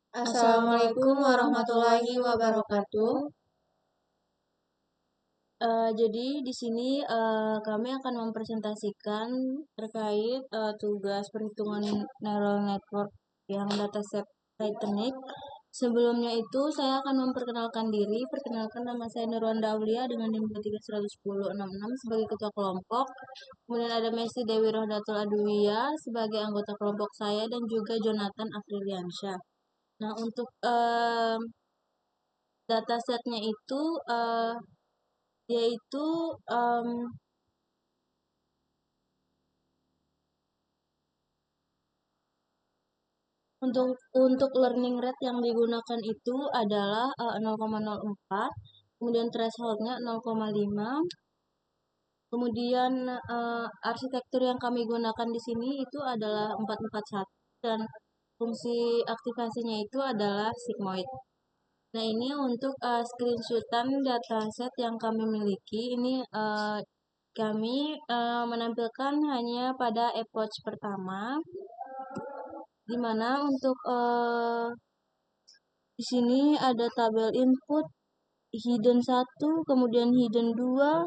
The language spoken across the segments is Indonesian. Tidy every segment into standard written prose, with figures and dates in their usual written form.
Assalamualaikum warahmatullahi wabarakatuh. Jadi di sini kami akan mempresentasikan terkait tugas perhitungan neural network yang dataset Titanic. Sebelumnya itu saya akan memperkenalkan diri. Perkenalkan, nama saya Nurwanda Aulia dengan NIM 31066 sebagai ketua kelompok. Kemudian ada Messi Dewi Rohdatul Aduwiyah sebagai anggota kelompok saya dan juga Jonathan Afriliansyah. Nah, untuk datasetnya itu yaitu untuk learning rate yang digunakan itu adalah 0,04, kemudian thresholdnya 0,5, kemudian arsitektur yang kami gunakan di sini itu adalah 441 dan fungsi aktivasinya itu adalah sigmoid. Nah, ini untuk screenshotan dataset yang kami miliki. Ini kami menampilkan hanya pada epoch pertama, di mana untuk di sini ada tabel input, hidden 1, kemudian hidden 2,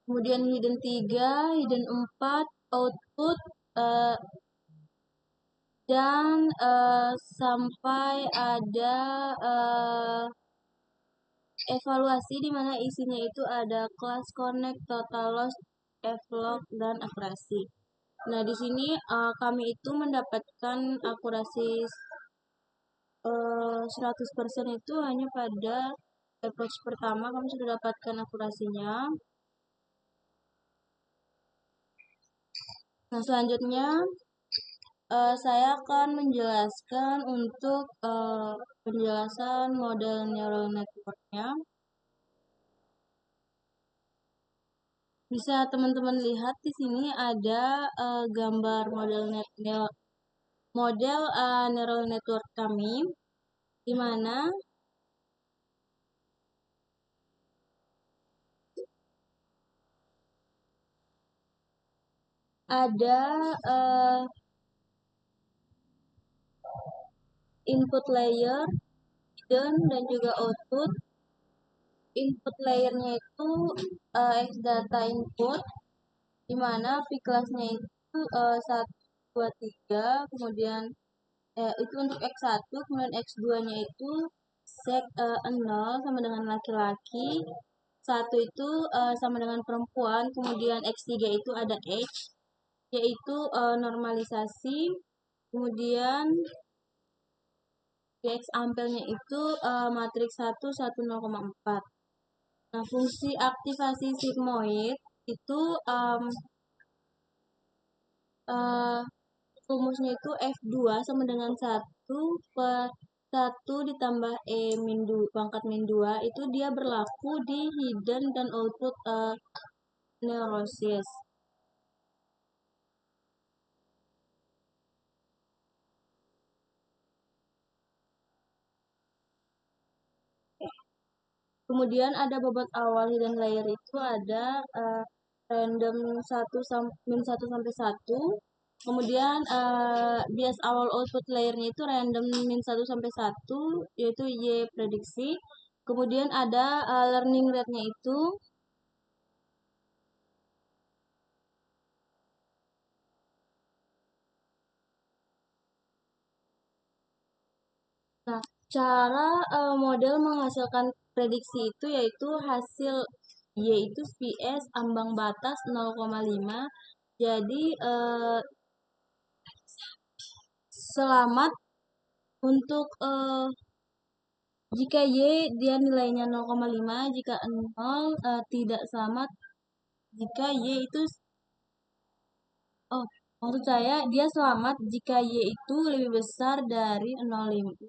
kemudian hidden 3, hidden 4, output, dan sampai ada evaluasi di mana isinya itu ada class connect, total loss, flog, dan akurasi. Nah, di sini kami itu mendapatkan akurasi 100% itu hanya pada approach pertama kami sudah dapatkan akurasinya. Nah, selanjutnya saya akan menjelaskan untuk penjelasan model neural network-nya. Bisa teman-teman lihat di sini ada gambar model neural network kami, di mana ada input layer, hidden, dan juga output. Input layernya itu X data input, di mana P class-nya itu 1, 2, 3, kemudian itu untuk X1, kemudian X2-nya itu sek 0 sama dengan laki-laki, 1 itu sama dengan perempuan, kemudian X3 itu ada H, yaitu normalisasi, kemudian X ampelnya itu matriks 1, 1, 0,4. Nah, fungsi aktivasi sigmoid itu rumusnya itu F2 sama dengan 1 per 1 ditambah E min 2, pangkat min 2, itu dia berlaku di hidden dan output neurosis. Kemudian ada bobot awal hidden layer itu ada random 1 sampai 1. Kemudian bias awal output layernya itu random min 1 sampai 1, yaitu Y prediksi. Kemudian ada learning rate-nya itu Nah, cara model menghasilkan prediksi itu yaitu hasil yaitu PS ambang batas 0,5. Jadi selamat untuk jika Y dia nilainya 0,5, jika 0 tidak selamat, jika Y itu maksud saya dia selamat jika Y itu lebih besar dari 0,5,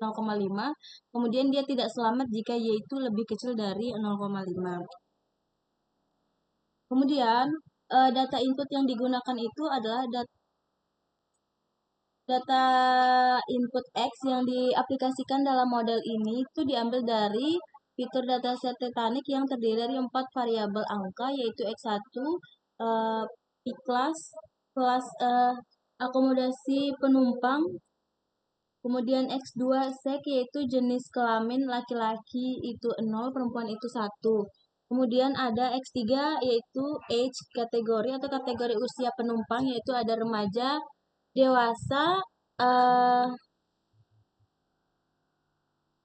kemudian dia tidak selamat jika Y itu lebih kecil dari 0,5. Kemudian data input yang digunakan itu adalah data input X yang diaplikasikan dalam model ini itu diambil dari fitur dataset Titanic yang terdiri dari 4 variabel angka, yaitu X1, P class, kelas akomodasi penumpang, Kemudian X2 seks yaitu jenis kelamin laki-laki itu 0, perempuan itu 1. Kemudian ada X3 yaitu age kategori atau kategori usia penumpang yaitu ada remaja, dewasa, eh,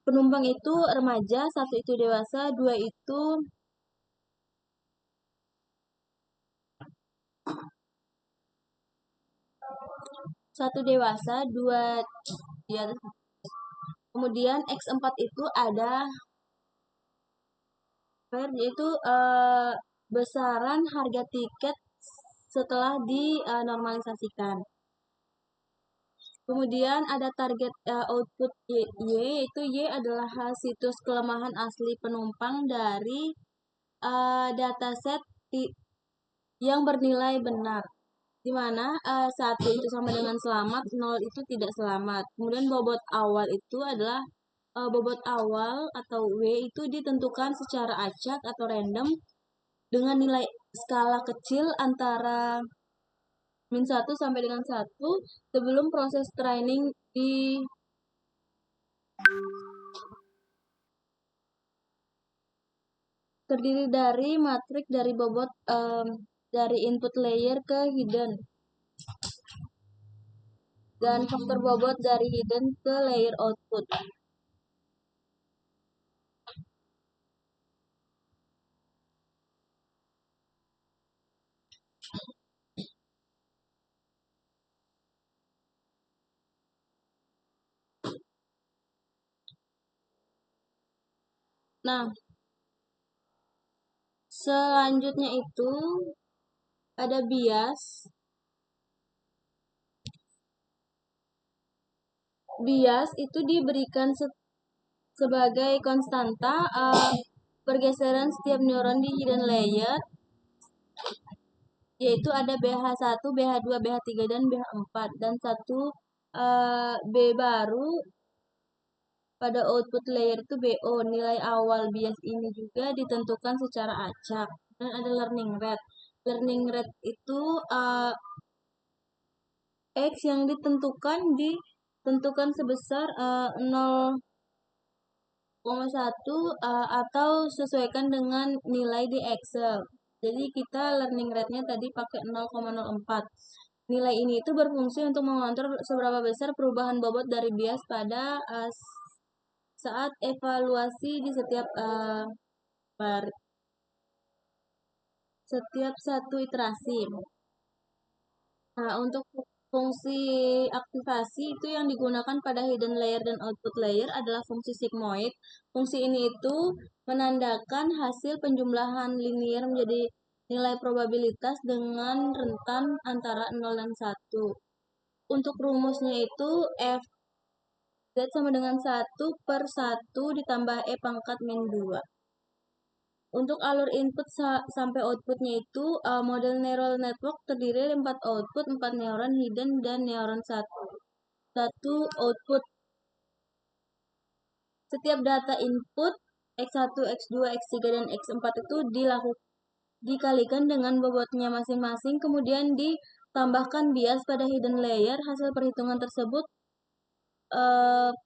penumpang itu remaja, 1 itu dewasa, 2 itu satu dewasa, 2 ya. Kemudian X4 itu ada yaitu besaran harga tiket setelah dinormalisasikan. Kemudian ada target output Y, yaitu Y adalah situs kelemahan asli penumpang dari dataset yang bernilai benar, di mana 1 itu sama dengan selamat, 0 itu tidak selamat. Kemudian bobot awal itu adalah bobot awal atau W itu ditentukan secara acak atau random dengan nilai skala kecil antara -1 sampai dengan 1 sebelum proses training terdiri dari matrik dari bobot dari input layer ke hidden dan faktor bobot dari hidden ke layer output. Nah, selanjutnya itu ada bias. Bias itu diberikan sebagai konstanta pergeseran setiap neuron di hidden layer, yaitu ada BH1, BH2, BH3, dan BH4, dan satu B baru pada output layer itu BO. Nilai awal bias ini juga ditentukan secara acak. Dan ada learning rate. Learning rate itu X yang ditentukan sebesar 0,1 atau sesuaikan dengan nilai di Excel. Jadi kita learning rate-nya tadi pakai 0,04. Nilai ini itu berfungsi untuk mengontrol seberapa besar perubahan bobot dari bias pada saat evaluasi di setiap satu iterasi. Nah, untuk fungsi aktivasi itu yang digunakan pada hidden layer dan output layer adalah fungsi sigmoid. Fungsi ini itu menandakan hasil penjumlahan linear menjadi nilai probabilitas dengan rentan antara 0 dan 1. Untuk rumusnya itu F Z sama dengan 1/1 ditambah E pangkat min 2. Untuk alur input sampai outputnya itu model neural network terdiri dari 4 output, 4 neuron hidden dan neuron 1 output. Setiap data input X1, X2, X3, dan X4 itu dikalikan dengan bobotnya masing-masing, kemudian ditambahkan bias pada hidden layer. Hasil perhitungan tersebut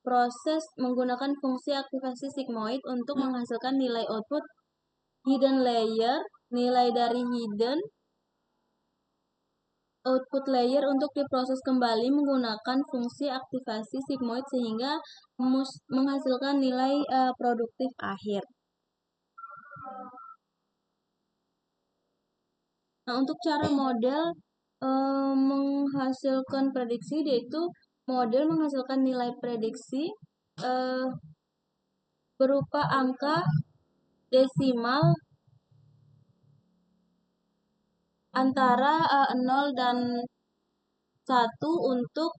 proses menggunakan fungsi aktivasi sigmoid untuk menghasilkan nilai output hidden layer, nilai dari hidden output layer untuk diproses kembali menggunakan fungsi aktivasi sigmoid sehingga menghasilkan nilai produktif akhir. Nah, untuk cara model menghasilkan prediksi, yaitu model menghasilkan nilai prediksi berupa angka desimal antara 0 dan 1 untuk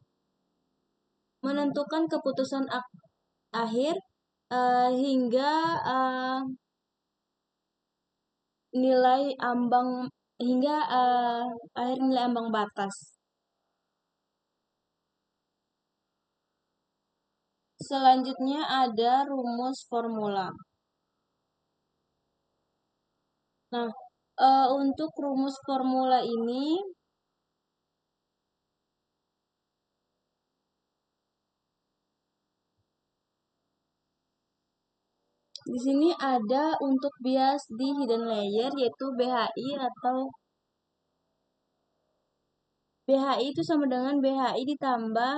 menentukan keputusan akhir hingga nilai ambang hingga akhir nilai ambang batas. Selanjutnya ada rumus formula. Nah, untuk rumus formula ini Di sini ada untuk bias di hidden layer yaitu BHI atau BHI itu sama dengan BHI ditambah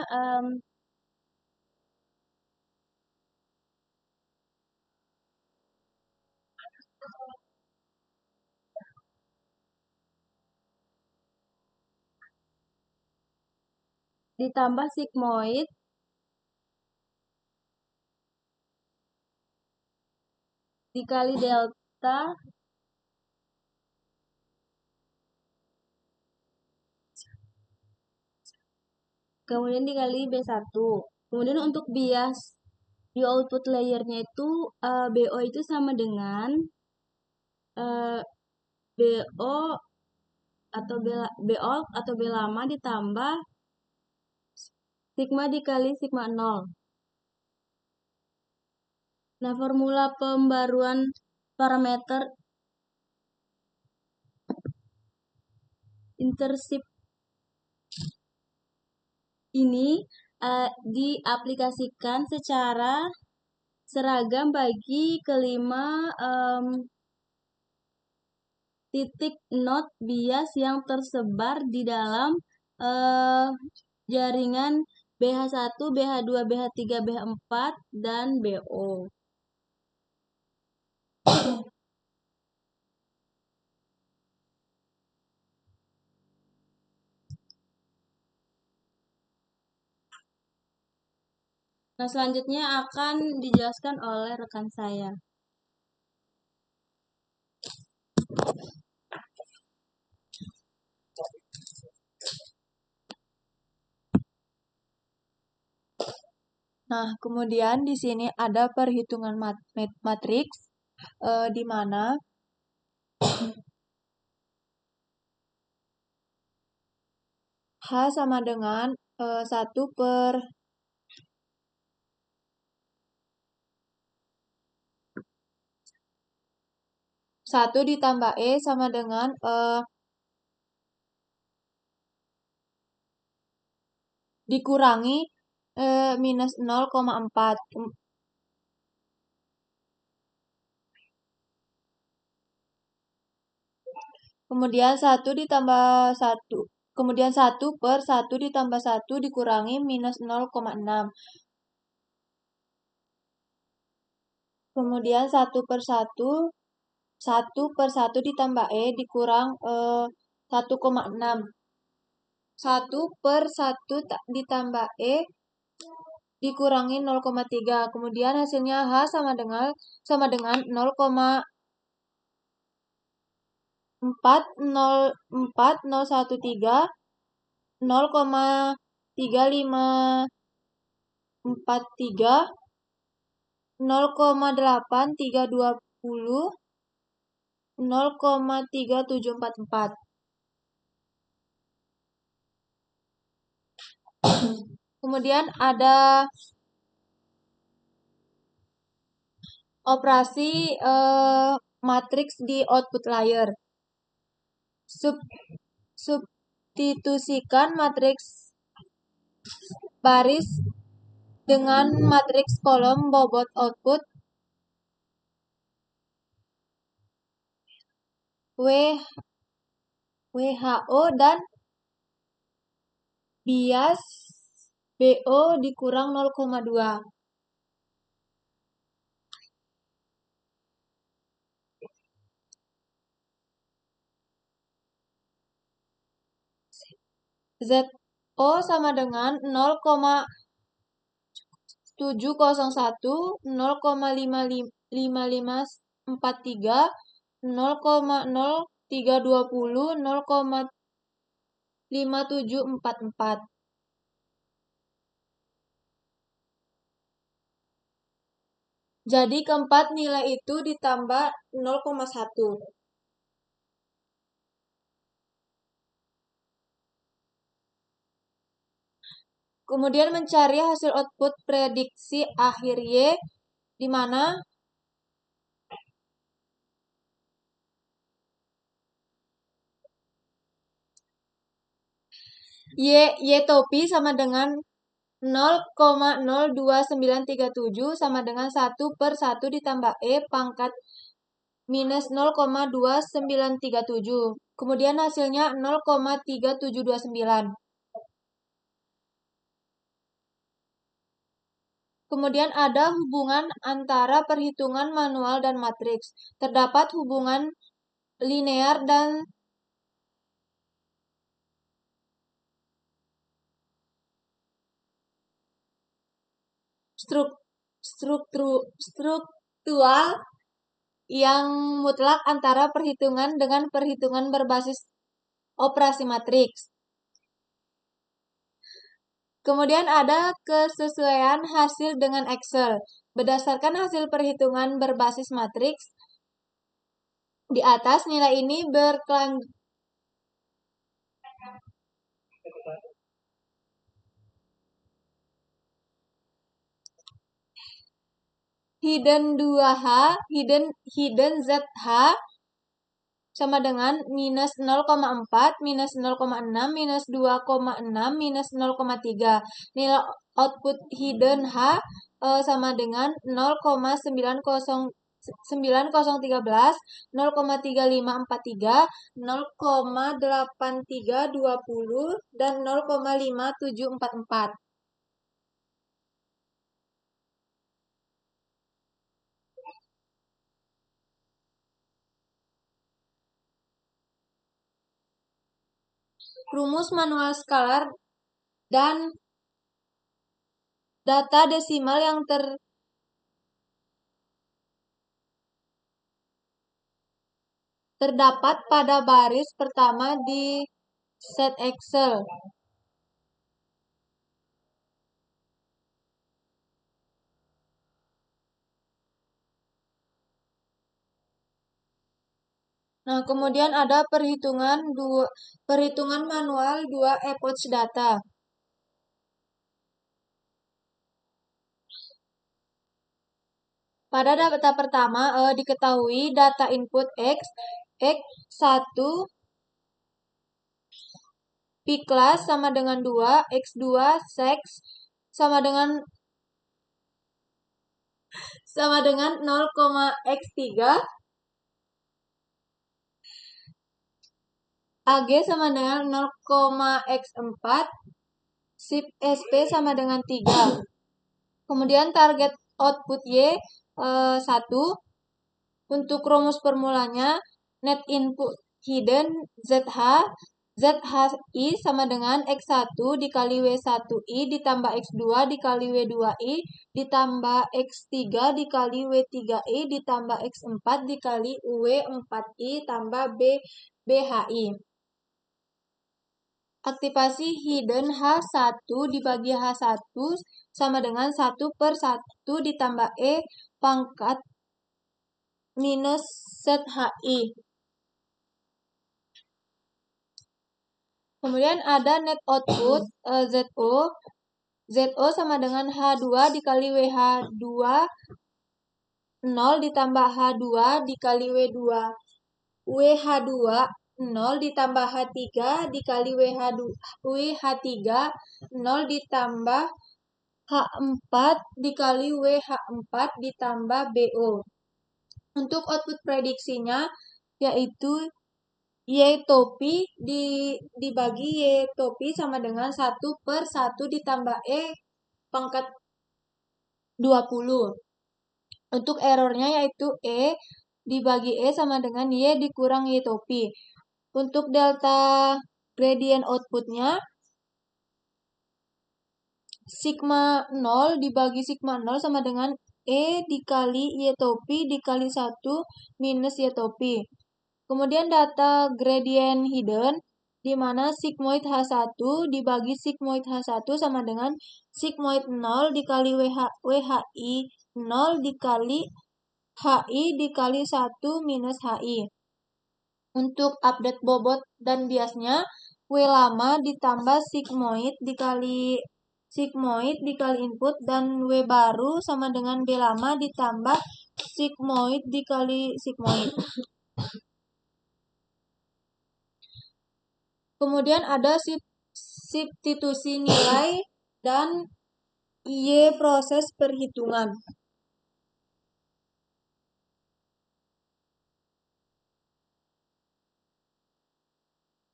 ditambah sigmoid dikali delta kemudian dikali B1. Kemudian untuk bias di output layernya itu BO itu sama dengan BO atau BO atau B lama ditambah sigma dikali sigma 0. Nah, formula pembaruan parameter intercept ini diaplikasikan secara seragam bagi kelima titik node bias yang tersebar di dalam jaringan BH1, BH2, BH3, BH4, dan BO. Nah, selanjutnya akan dijelaskan oleh rekan saya. Nah, kemudian di sini ada perhitungan matriks di mana H sama dengan 1 per 1 ditambah E sama dengan dikurangi minus 0,4. Kemudian 1 ditambah 1. Kemudian 1 per 1 ditambah 1 dikurangi minus 0,6. Kemudian 1 per 1. 1 per 1 ditambah E dikurang 1,6. 1 per 1 ditambah E dikurangi 0,3. Kemudian hasilnya H sama dengan 0,40413 0,3543 0,8320 0,3744. Kemudian ada operasi matriks di output layer. Substitusikan matriks baris dengan matriks kolom bobot output WHO dan bias BO dikurang 0,2. ZO sama dengan 0,701, 0,5543, 0,0320, 0,5744. Jadi keempat nilai itu ditambah 0,1. Kemudian mencari hasil output prediksi akhir Y, di mana Y topi sama dengan 0,02937 sama dengan 1 per 1 ditambah E pangkat minus 0,2937. Kemudian hasilnya 0,3729. Kemudian ada hubungan antara perhitungan manual dan matriks. Terdapat hubungan linear dan struktural yang mutlak antara perhitungan dengan perhitungan berbasis operasi matriks. Kemudian ada kesesuaian hasil dengan Excel. Berdasarkan hasil perhitungan berbasis matriks, di atas nilai ini berkelanjutan. Hidden 2H, hidden ZH sama dengan minus 0,4, minus 0,6, minus 2,6, minus 0,3. Nilai output hidden H sama dengan 0,9013, 0,3543, 0,8320, dan 0,5744. Rumus manual skalar dan data desimal yang terdapat pada baris pertama di set Excel. Nah, kemudian ada perhitungan manual 2 epoch data. Pada data pertama diketahui data input X1 P class sama dengan 2, X2 sex sama dengan 0,X3, AG sama dengan 0,X4, SIP SP sama dengan 3. Kemudian target output Y 1. Untuk rumus formulanya net input hidden ZHI sama dengan X1 dikali W1I ditambah X2 dikali W2I ditambah X3 dikali W3I ditambah X4 dikali W4I tambah BHI. Aktivasi hidden H1 dibagi H1 sama dengan 1 per 1 ditambah E pangkat minus ZHI. Kemudian ada net output ZO sama dengan H2 dikali WH2 0 ditambah H2 dikali WH2 0 ditambah H3 dikali WH3 0 ditambah H4 dikali WH4 ditambah BO. Untuk output prediksinya yaitu Y topi dibagi Y topi sama dengan 1 per 1 ditambah E pangkat 20. Untuk errornya yaitu E dibagi E sama dengan Y dikurang Y topi. Untuk delta gradient outputnya sigma 0 dibagi sigma 0 sama dengan E dikali Y topi dikali 1 minus Y topi. Kemudian data gradient hidden, di mana sigmoid H1 dibagi sigmoid H1 sama dengan sigmoid 0 dikali WHI 0 dikali HI dikali 1 minus HI. Untuk update bobot dan biasnya, W lama ditambah sigmoid dikali input dan W baru sama dengan B lama ditambah sigmoid dikali sigmoid. Kemudian ada substitusi nilai dan Y proses perhitungan.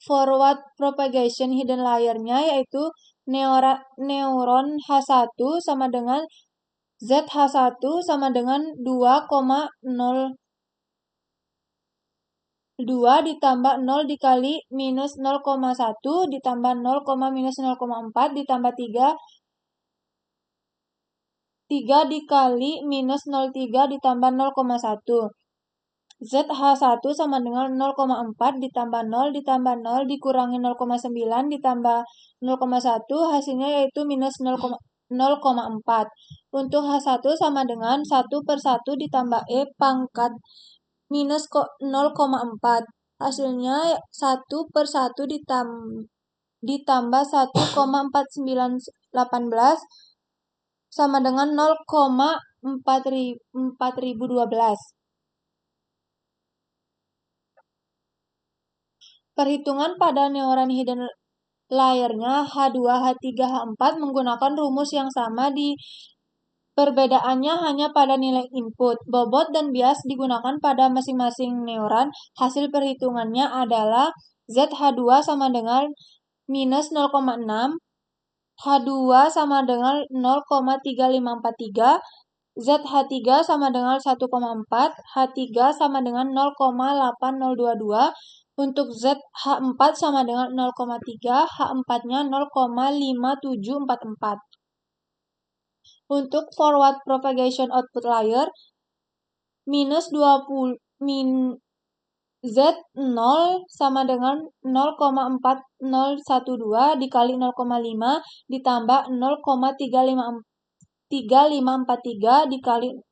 Forward propagation hidden layer-nya yaitu neuron H1 sama dengan ZH1 sama dengan 2,02 ditambah 0 dikali minus 0,1 ditambah 0, minus 0,4 ditambah 3 dikali minus 0,3 ditambah 0,1. ZH1 sama dengan 0,4 ditambah 0 ditambah 0 dikurangi 0,9 ditambah 0,1 hasilnya yaitu minus 0,4. Untuk H1 sama dengan 1/1 ditambah E pangkat minus 0,4. Hasilnya 1/1 ditambah 1,4918 sama dengan 0,4012. Perhitungan pada neuron hidden layer-nya H2, H3, H4 menggunakan rumus yang sama perbedaannya hanya pada nilai input. Bobot dan bias digunakan pada masing-masing neuron. Hasil perhitungannya adalah ZH2 sama dengan minus 0,6, H2 sama dengan 0,3543, ZH3 sama dengan 1,4, H3 sama dengan 0,8022, untuk ZH4 sama dengan 0,3, H4-nya 0,5744. Untuk forward propagation output layer, minus 20, Z0 sama dengan 0,4012 dikali 0,5 ditambah 0,3543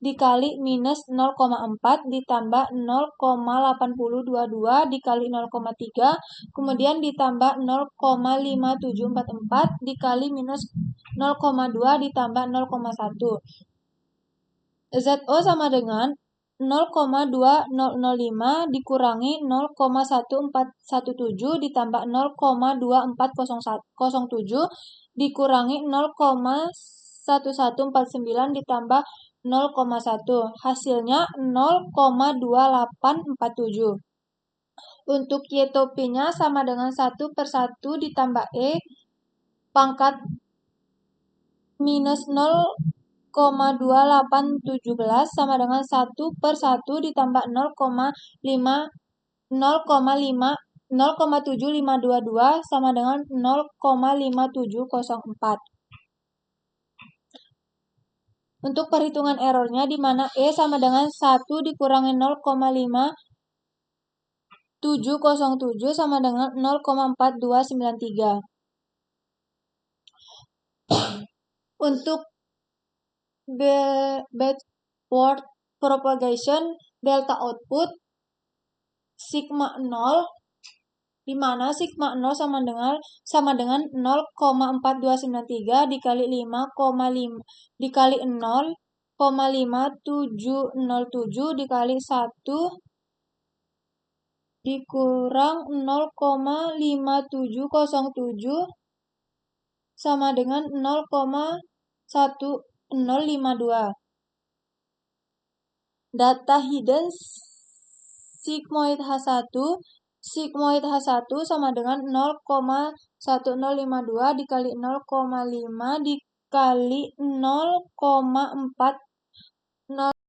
dikali minus 0,4 ditambah 0,8022 dikali 0,3 kemudian ditambah 0,5744 dikali minus 0,2 ditambah 0,1. ZO sama dengan 0,2005 dikurangi 0,1417 ditambah 0,2407 dikurangi 0,1149 ditambah 0,1. Hasilnya 0,2847. Untuk Y-topinya sama dengan 1/1 ditambah E pangkat minus 0,2817 sama dengan 1/1 ditambah 0,7522 sama dengan 0,5704. Untuk perhitungan errornya di mana E sama dengan 1 dikurangi 0,5707 sama dengan 0,4293. Untuk backward propagation delta output sigma 0 di mana sigma 0 sama dengan 0,4293 dikali 5,5 dikali 0,5707 dikali 1 dikurang 0,5707 sama dengan 0,1052. Data hidden sigmoid H1 sama dengan 0,1052 dikali 0,5 dikali 0,4